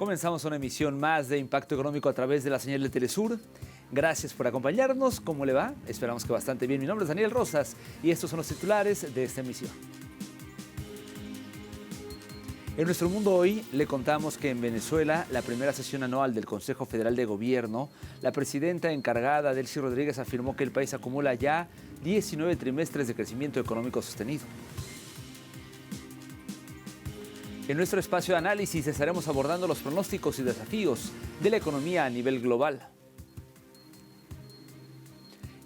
Comenzamos una emisión más de Impacto Económico a través de la señal de Telesur. Gracias por acompañarnos. ¿Cómo le va? Esperamos que bastante bien. Mi nombre es Daniel Rosas y estos son los titulares de esta emisión. En nuestro mundo hoy le contamos que en Venezuela, la primera sesión anual del Consejo Federal de Gobierno, la presidenta encargada, Delcy Rodríguez, afirmó que el país acumula ya 19 trimestres de crecimiento económico sostenido. En nuestro espacio de análisis estaremos abordando los pronósticos y desafíos de la economía a nivel global.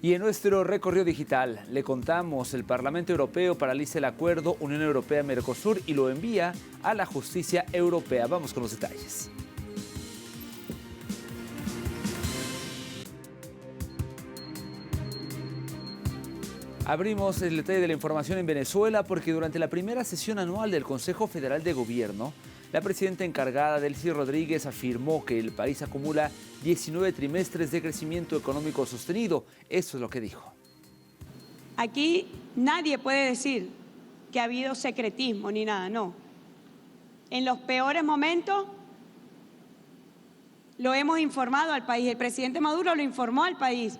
Y en nuestro recorrido digital le contamos: el Parlamento Europeo paraliza el acuerdo Unión Europea-Mercosur y lo envía a la justicia europea. Vamos con los detalles. Abrimos el detalle de la información en Venezuela porque durante la primera sesión anual del Consejo Federal de Gobierno, la presidenta encargada, Delcy Rodríguez, afirmó que el país acumula 19 trimestres de crecimiento económico sostenido. Eso es lo que dijo. Aquí nadie puede decir que ha habido secretismo ni nada, no. En los peores momentos lo hemos informado al país. El presidente Maduro lo informó al país,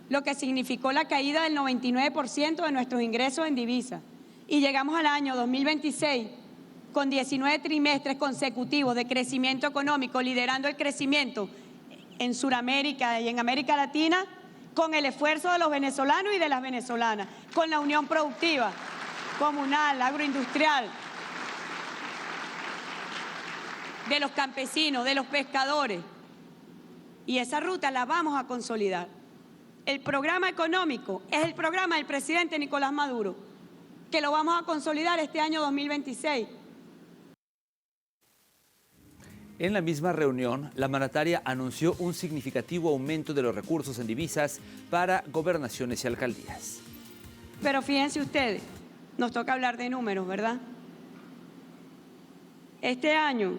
lo que significó la caída del 99% de nuestros ingresos en divisas. Y llegamos al año 2026 con 19 trimestres consecutivos de crecimiento económico, liderando el crecimiento en Sudamérica y en América Latina, con el esfuerzo de los venezolanos y de las venezolanas, con la unión productiva, comunal, agroindustrial, de los campesinos, de los pescadores. Y esa ruta la vamos a consolidar. El programa económico es el programa del presidente Nicolás Maduro, que lo vamos a consolidar este año 2026. En la misma reunión, la mandataria anunció un significativo aumento de los recursos en divisas para gobernaciones y alcaldías. Pero fíjense ustedes, nos toca hablar de números, ¿verdad? Este año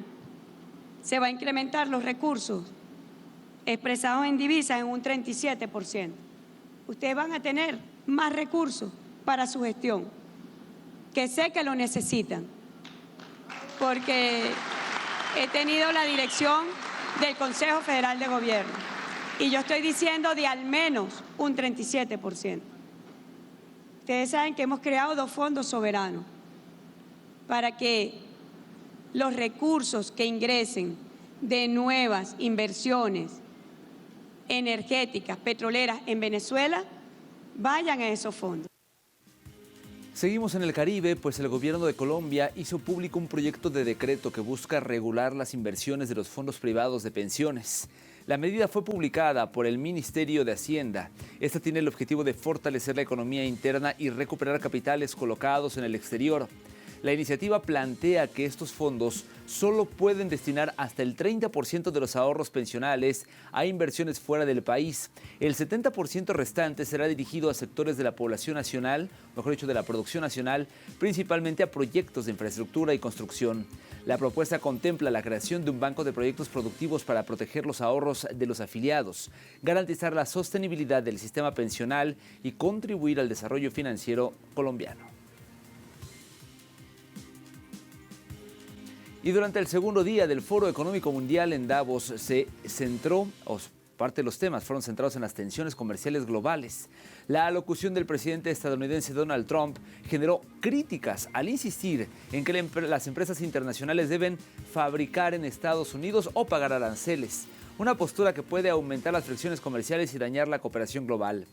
se va a incrementar los recursos expresados en divisas en un 37%. Ustedes van a tener más recursos para su gestión, que sé que lo necesitan, porque he tenido la dirección del Consejo Federal de Gobierno y yo estoy diciendo de al menos un 37%. Ustedes saben que hemos creado 2 fondos soberanos para que los recursos que ingresen de nuevas inversiones energéticas, petroleras en Venezuela, vayan a esos fondos. Seguimos en el Caribe, pues el gobierno de Colombia hizo público un proyecto de decreto que busca regular las inversiones de los fondos privados de pensiones. La medida fue publicada por el Ministerio de Hacienda. Esta tiene el objetivo de fortalecer la economía interna y recuperar capitales colocados en el exterior. La iniciativa plantea que estos fondos solo pueden destinar hasta el 30% de los ahorros pensionales a inversiones fuera del país. El 70% restante será dirigido a sectores de la población nacional, mejor dicho, de la producción nacional, principalmente a proyectos de infraestructura y construcción. La propuesta contempla la creación de un banco de proyectos productivos para proteger los ahorros de los afiliados, garantizar la sostenibilidad del sistema pensional y contribuir al desarrollo financiero colombiano. Y durante el segundo día del Foro Económico Mundial en Davos se centró, parte de los temas fueron centrados en las tensiones comerciales globales. La alocución del presidente estadounidense Donald Trump generó críticas al insistir en que las empresas internacionales deben fabricar en Estados Unidos o pagar aranceles, una postura que puede aumentar las fricciones comerciales y dañar la cooperación global.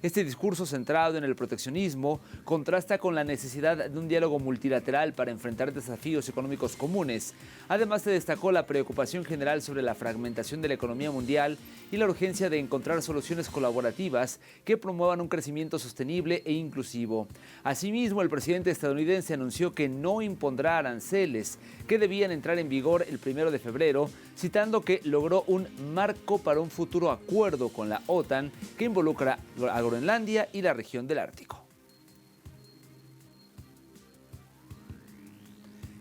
Este discurso centrado en el proteccionismo contrasta con la necesidad de un diálogo multilateral para enfrentar desafíos económicos comunes. Además, se destacó la preocupación general sobre la fragmentación de la economía mundial y la urgencia de encontrar soluciones colaborativas que promuevan un crecimiento sostenible e inclusivo. Asimismo, el presidente estadounidense anunció que no impondrá aranceles que debían entrar en vigor el 1 de febrero, citando que logró un marco para un futuro acuerdo con la OTAN que involucra a Groenlandia y la región del Ártico.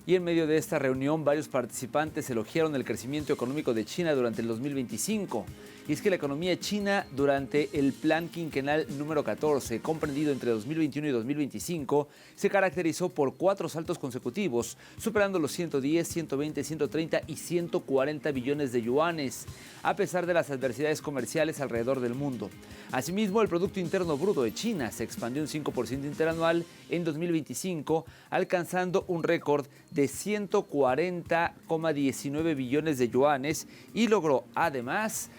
Y en medio de esta reunión, varios participantes elogiaron el crecimiento económico de China durante el 2025. Y es que la economía china durante el plan quinquenal número 14, comprendido entre 2021 y 2025, se caracterizó por 4 saltos consecutivos, superando los 110, 120, 130 y 140 billones de yuanes, a pesar de las adversidades comerciales alrededor del mundo. Asimismo, el Producto Interno Bruto de China se expandió un 5% interanual en 2025, alcanzando un récord de 140,19 billones de yuanes y logró además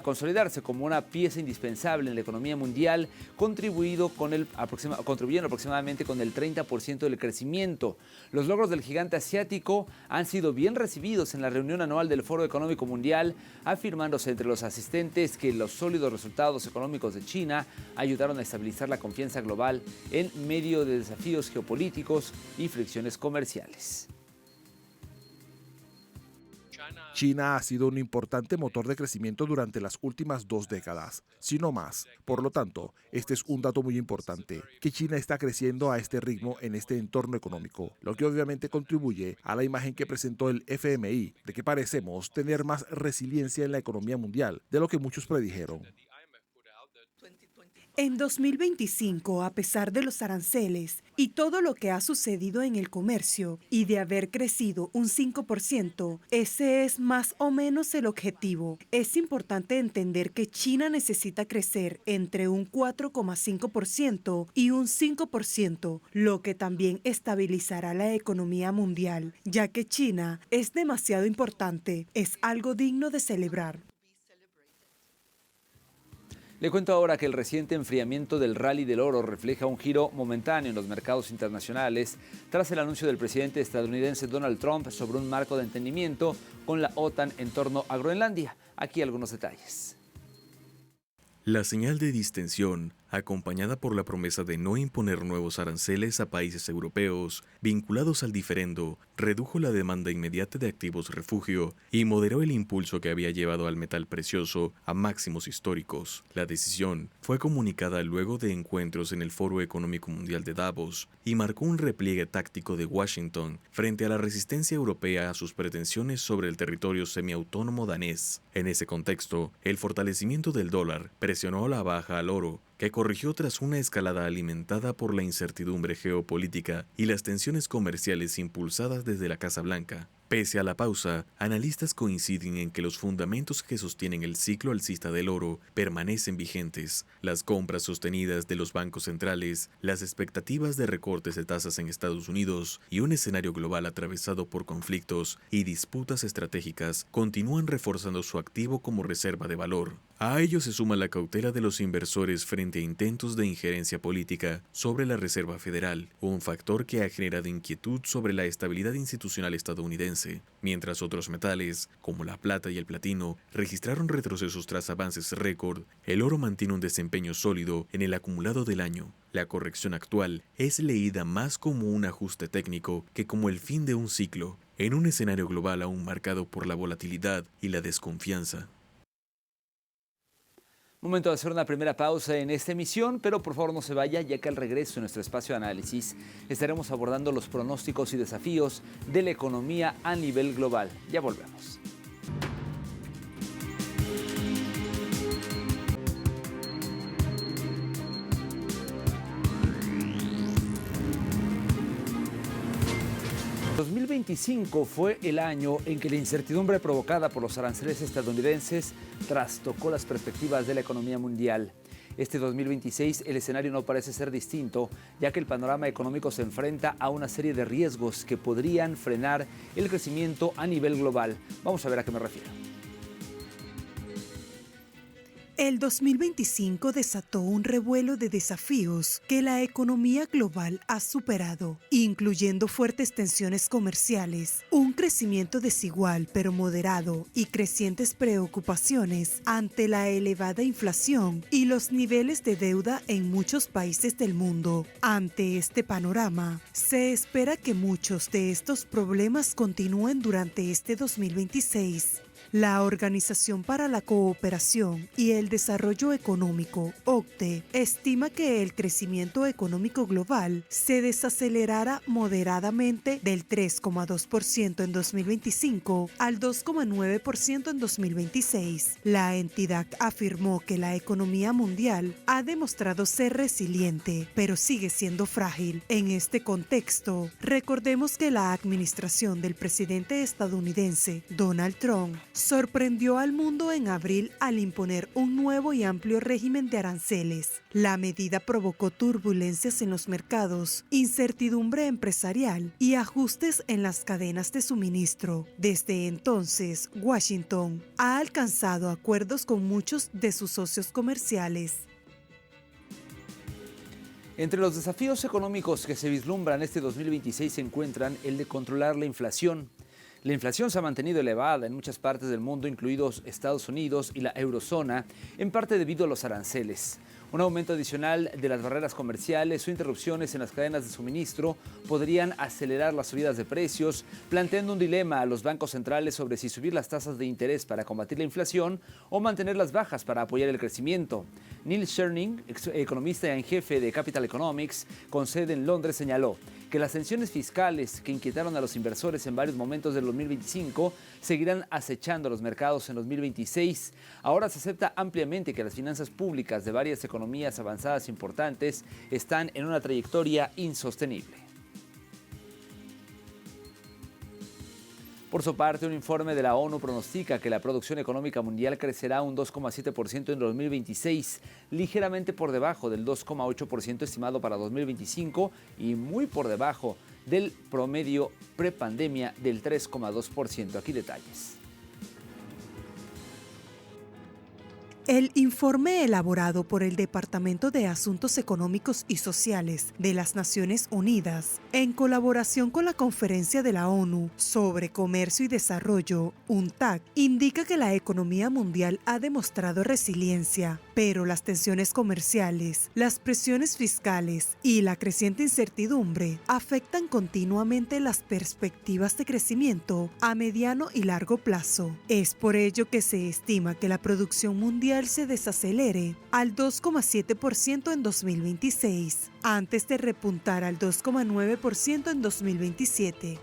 consolidarse como una pieza indispensable en la economía mundial, contribuyendo aproximadamente con el 30% del crecimiento. Los logros del gigante asiático han sido bien recibidos en la reunión anual del Foro Económico Mundial, afirmándose entre los asistentes que los sólidos resultados económicos de China ayudaron a estabilizar la confianza global en medio de desafíos geopolíticos y fricciones comerciales. China ha sido un importante motor de crecimiento durante las últimas 2 décadas, si no más. Por lo tanto, este es un dato muy importante, que China está creciendo a este ritmo en este entorno económico, lo que obviamente contribuye a la imagen que presentó el FMI de que parecemos tener más resiliencia en la economía mundial de lo que muchos predijeron. En 2025, a pesar de los aranceles y todo lo que ha sucedido en el comercio y de haber crecido un 5%, ese es más o menos el objetivo. Es importante entender que China necesita crecer entre un 4,5% y un 5%, lo que también estabilizará la economía mundial, ya que China es demasiado importante, es algo digno de celebrar. Le cuento ahora que el reciente enfriamiento del rally del oro refleja un giro momentáneo en los mercados internacionales tras el anuncio del presidente estadounidense Donald Trump sobre un marco de entendimiento con la OTAN en torno a Groenlandia. Aquí algunos detalles. La señal de distensión, acompañada por la promesa de no imponer nuevos aranceles a países europeos vinculados al diferendo, redujo la demanda inmediata de activos refugio y moderó el impulso que había llevado al metal precioso a máximos históricos. La decisión fue comunicada luego de encuentros en el Foro Económico Mundial de Davos y marcó un repliegue táctico de Washington frente a la resistencia europea a sus pretensiones sobre el territorio semiautónomo danés. En ese contexto, el fortalecimiento del dólar presionó a la baja al oro, que corrigió tras una escalada alimentada por la incertidumbre geopolítica y las tensiones comerciales impulsadas desde la Casa Blanca. Pese a la pausa, analistas coinciden en que los fundamentos que sostienen el ciclo alcista del oro permanecen vigentes. Las compras sostenidas de los bancos centrales, las expectativas de recortes de tasas en Estados Unidos y un escenario global atravesado por conflictos y disputas estratégicas continúan reforzando su activo como reserva de valor. A ello se suma la cautela de los inversores frente a intentos de injerencia política sobre la Reserva Federal, un factor que ha generado inquietud sobre la estabilidad institucional estadounidense, mientras otros metales, como la plata y el platino, registraron retrocesos tras avances récord. El oro mantiene un desempeño sólido en el acumulado del año. La corrección actual es leída más como un ajuste técnico que como el fin de un ciclo, en un escenario global aún marcado por la volatilidad y la desconfianza. Momento de hacer una primera pausa en esta emisión, pero por favor no se vaya, ya que al regreso en nuestro espacio de análisis estaremos abordando los pronósticos y desafíos de la economía a nivel global. Ya volvemos. El 2025 fue el año en que la incertidumbre provocada por los aranceles estadounidenses trastocó las perspectivas de la economía mundial. Este 2026 el escenario no parece ser distinto, ya que el panorama económico se enfrenta a una serie de riesgos que podrían frenar el crecimiento a nivel global. Vamos a ver a qué me refiero. El 2025 desató un revuelo de desafíos que la economía global ha superado, incluyendo fuertes tensiones comerciales, un crecimiento desigual pero moderado y crecientes preocupaciones ante la elevada inflación y los niveles de deuda en muchos países del mundo. Ante este panorama, se espera que muchos de estos problemas continúen durante este 2026. La Organización para la Cooperación y el Desarrollo Económico, OCDE, estima que el crecimiento económico global se desacelerará moderadamente del 3,2% en 2025 al 2,9% en 2026. La entidad afirmó que la economía mundial ha demostrado ser resiliente, pero sigue siendo frágil. En este contexto, recordemos que la administración del presidente estadounidense Donald Trump sorprendió al mundo en abril al imponer un nuevo y amplio régimen de aranceles. La medida provocó turbulencias en los mercados, incertidumbre empresarial y ajustes en las cadenas de suministro. Desde entonces, Washington ha alcanzado acuerdos con muchos de sus socios comerciales. Entre los desafíos económicos que se vislumbran este 2026 se encuentran el de controlar la inflación. La inflación se ha mantenido elevada en muchas partes del mundo, incluidos Estados Unidos y la eurozona, en parte debido a los aranceles. Un aumento adicional de las barreras comerciales o interrupciones en las cadenas de suministro podrían acelerar las subidas de precios, planteando un dilema a los bancos centrales sobre si subir las tasas de interés para combatir la inflación o mantenerlas bajas para apoyar el crecimiento. Neil Scherning, economista en jefe de Capital Economics, con sede en Londres, señaló que las tensiones fiscales que inquietaron a los inversores en varios momentos del 2025 seguirán acechando los mercados en 2026. Ahora se acepta ampliamente que las finanzas públicas de varias economías avanzadas importantes están en una trayectoria insostenible. Por su parte, un informe de la ONU pronostica que la producción económica mundial crecerá un 2,7% en 2026, ligeramente por debajo del 2,8% estimado para 2025 y muy por debajo del promedio prepandemia del 3,2%. Aquí detalles. El informe elaborado por el Departamento de Asuntos Económicos y Sociales de las Naciones Unidas, en colaboración con la Conferencia de la ONU sobre Comercio y Desarrollo, UNCTAD, indica que la economía mundial ha demostrado resiliencia, pero las tensiones comerciales, las presiones fiscales y la creciente incertidumbre afectan continuamente las perspectivas de crecimiento a mediano y largo plazo. Es por ello que se estima que la producción mundial se desacelere al 2,7% en 2026, antes de repuntar al 2,9% en 2027.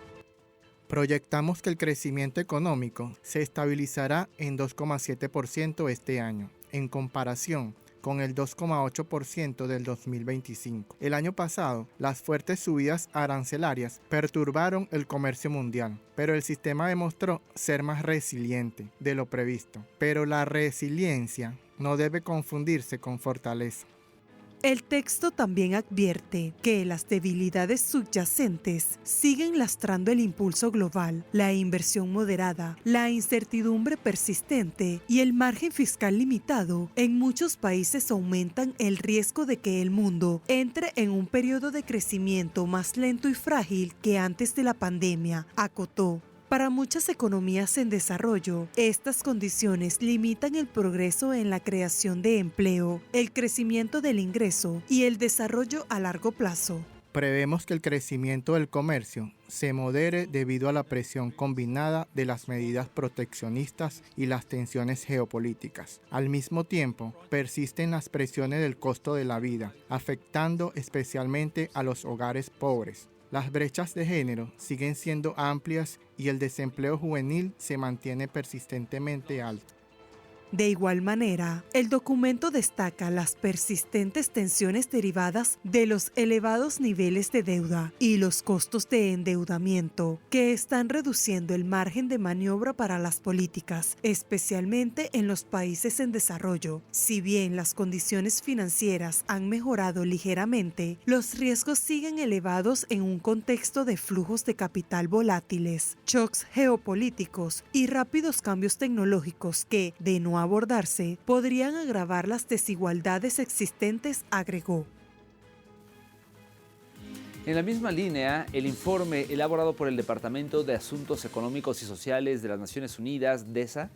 Proyectamos que el crecimiento económico se estabilizará en 2,7% este año, en comparación con el 2,8% del 2025. El año pasado, las fuertes subidas arancelarias perturbaron el comercio mundial, pero el sistema demostró ser más resiliente de lo previsto. Pero la resiliencia no debe confundirse con fortaleza. El texto también advierte que las debilidades subyacentes siguen lastrando el impulso global, la inversión moderada, la incertidumbre persistente y el margen fiscal limitado. En muchos países aumentan el riesgo de que el mundo entre en un periodo de crecimiento más lento y frágil que antes de la pandemia, acotó. Para muchas economías en desarrollo, estas condiciones limitan el progreso en la creación de empleo, el crecimiento del ingreso y el desarrollo a largo plazo. Prevemos que el crecimiento del comercio se modere debido a la presión combinada de las medidas proteccionistas y las tensiones geopolíticas. Al mismo tiempo, persisten las presiones del costo de la vida, afectando especialmente a los hogares pobres. Las brechas de género siguen siendo amplias y el desempleo juvenil se mantiene persistentemente alto. De igual manera, el documento destaca las persistentes tensiones derivadas de los elevados niveles de deuda y los costos de endeudamiento, que están reduciendo el margen de maniobra para las políticas, especialmente en los países en desarrollo. Si bien las condiciones financieras han mejorado ligeramente, los riesgos siguen elevados en un contexto de flujos de capital volátiles, shocks geopolíticos y rápidos cambios tecnológicos que, de no abordarse, podrían agravar las desigualdades existentes, agregó. En la misma línea, el informe elaborado por el Departamento de Asuntos Económicos y Sociales de las Naciones Unidas, DESA,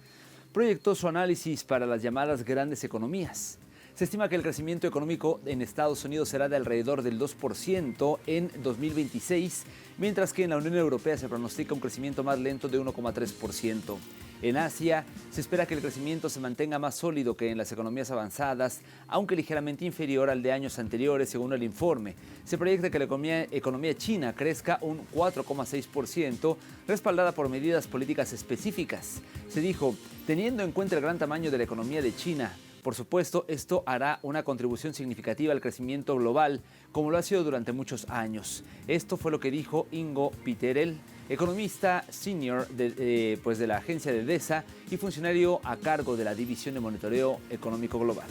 proyectó su análisis para las llamadas grandes economías. Se estima que el crecimiento económico en Estados Unidos será de alrededor del 2% en 2026, mientras que en la Unión Europea se pronostica un crecimiento más lento de 1,3%. En Asia, se espera que el crecimiento se mantenga más sólido que en las economías avanzadas, aunque ligeramente inferior al de años anteriores, según el informe. Se proyecta que la economía china crezca un 4,6%, respaldada por medidas políticas específicas. Se dijo, teniendo en cuenta el gran tamaño de la economía de China, por supuesto, esto hará una contribución significativa al crecimiento global, como lo ha sido durante muchos años. Esto fue lo que dijo Ingo Piterel, economista senior de la agencia de DESA y funcionario a cargo de la División de Monitoreo Económico Global.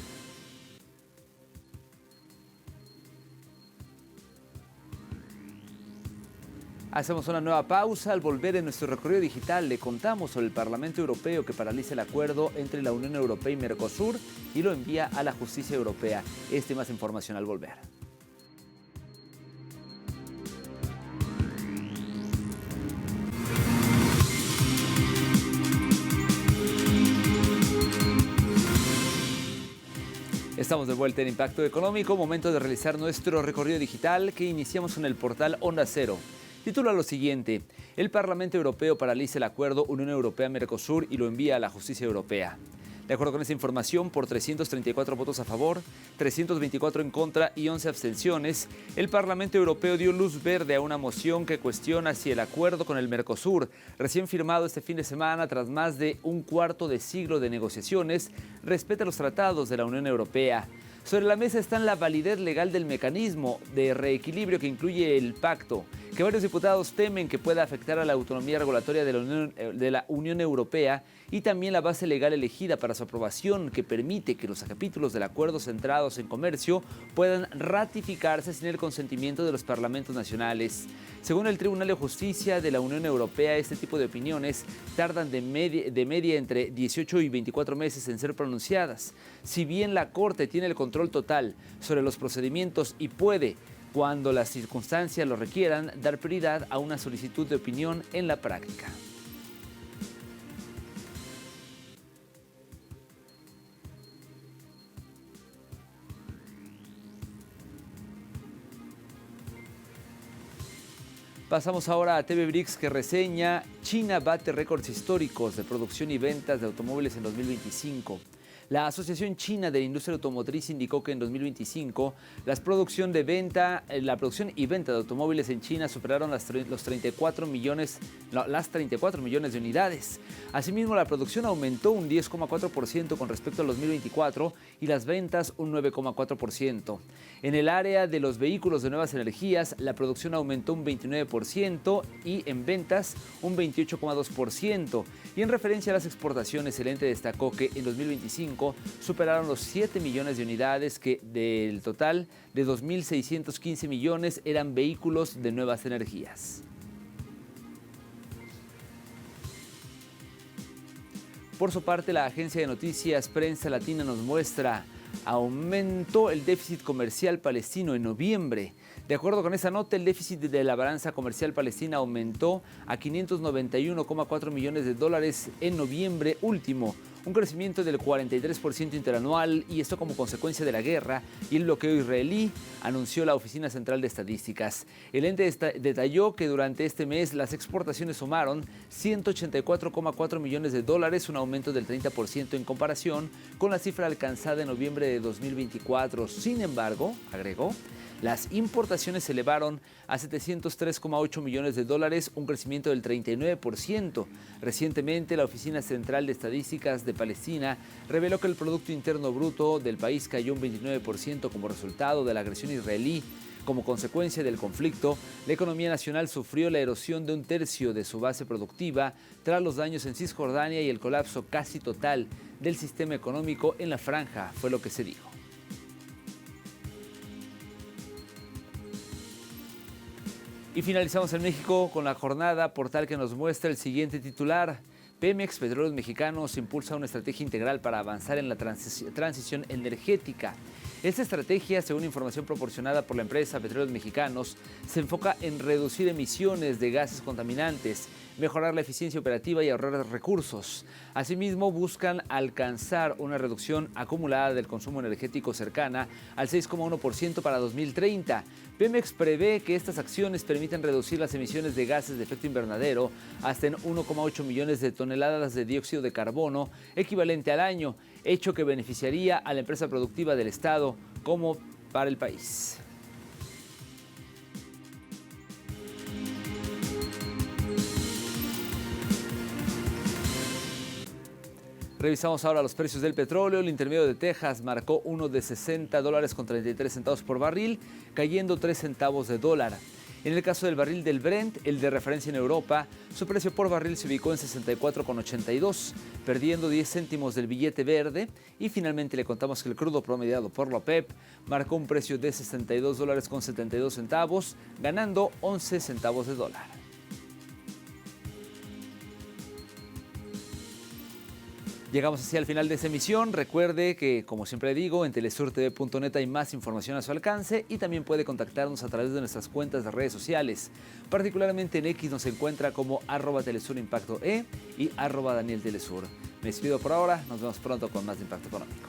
Hacemos una nueva pausa. Al volver en nuestro recorrido digital le contamos sobre el Parlamento Europeo que paraliza el acuerdo entre la Unión Europea y Mercosur y lo envía a la justicia europea. Esta y más información al volver. Estamos de vuelta en Impacto Económico, momento de realizar nuestro recorrido digital que iniciamos en el portal Onda Cero. Titula lo siguiente: el Parlamento Europeo paraliza el acuerdo Unión Europea-Mercosur y lo envía a la justicia europea. De acuerdo con esta información, por 334 votos a favor, 324 en contra y 11 abstenciones, el Parlamento Europeo dio luz verde a una moción que cuestiona si el acuerdo con el Mercosur, recién firmado este fin de semana tras más de un cuarto de siglo de negociaciones, respeta los tratados de la Unión Europea. Sobre la mesa está la validez legal del mecanismo de reequilibrio que incluye el pacto, que varios diputados temen que pueda afectar a la autonomía regulatoria de la Unión Europea, y también la base legal elegida para su aprobación, que permite que los capítulos del acuerdo centrados en comercio puedan ratificarse sin el consentimiento de los parlamentos nacionales. Según el Tribunal de Justicia de la Unión Europea, este tipo de opiniones tardan de media entre 18 y 24 meses en ser pronunciadas. Si bien la Corte tiene el control total sobre los procedimientos y puede, cuando las circunstancias lo requieran, dar prioridad a una solicitud de opinión en la práctica. Pasamos ahora a TV Bricks, que reseña: China bate récords históricos de producción y ventas de automóviles en 2025. La Asociación China de la Industria Automotriz indicó que en 2025 la producción y venta de automóviles en China superaron las 34 millones de unidades. Asimismo, la producción aumentó un 10,4% con respecto al 2024 y las ventas un 9,4%. En el área de los vehículos de nuevas energías, la producción aumentó un 29% y en ventas un 28,2%. Y en referencia a las exportaciones, el ente destacó que en 2025 superaron los 7 millones de unidades, que del total de 2.615 millones eran vehículos de nuevas energías. Por su parte, la agencia de noticias Prensa Latina nos muestra: aumentó el déficit comercial palestino en noviembre. De acuerdo con esa nota, el déficit de la balanza comercial palestina aumentó a $591,4 millones en noviembre último, un crecimiento del 43% interanual, y esto como consecuencia de la guerra y el bloqueo israelí, anunció la Oficina Central de Estadísticas. El ente detalló que durante este mes las exportaciones sumaron $184,4 millones, un aumento del 30% en comparación con la cifra alcanzada en noviembre de 2024. Sin embargo, agregó, las importaciones se elevaron a $703,8 millones, un crecimiento del 39%. Recientemente, la Oficina Central de Estadísticas de Palestina reveló que el Producto Interno Bruto del país cayó un 29% como resultado de la agresión israelí. Como consecuencia del conflicto, la economía nacional sufrió la erosión de un tercio de su base productiva tras los daños en Cisjordania y el colapso casi total del sistema económico en la franja, fue lo que se dijo. Y finalizamos en México con la jornada, portal que nos muestra el siguiente titular: Pemex, Petróleos Mexicanos, impulsa una estrategia integral para avanzar en la transición energética. Esta estrategia, según información proporcionada por la empresa Petróleos Mexicanos, se enfoca en reducir emisiones de gases contaminantes, mejorar la eficiencia operativa y ahorrar recursos. Asimismo, buscan alcanzar una reducción acumulada del consumo energético cercana al 6,1% para 2030. Pemex prevé que estas acciones permiten reducir las emisiones de gases de efecto invernadero hasta en 1,8 millones de toneladas de dióxido de carbono, equivalente al año, hecho que beneficiaría a la empresa productiva del Estado como para el país. Revisamos ahora los precios del petróleo. El intermedio de Texas marcó uno de $60.33 por barril, cayendo 3 centavos de dólar. En el caso del barril del Brent, el de referencia en Europa, su precio por barril se ubicó en 64,82, perdiendo 10 céntimos del billete verde. Y finalmente le contamos que el crudo promediado por la OPEP marcó un precio de $62.72, ganando 11 centavos de dólar. Llegamos así al final de esta emisión. Recuerde que, como siempre digo, en telesurtv.net hay más información a su alcance y también puede contactarnos a través de nuestras cuentas de redes sociales. Particularmente en X nos encuentra como @telesurimpactoe y @danieltelesur. Me despido por ahora, nos vemos pronto con más de Impacto Económico.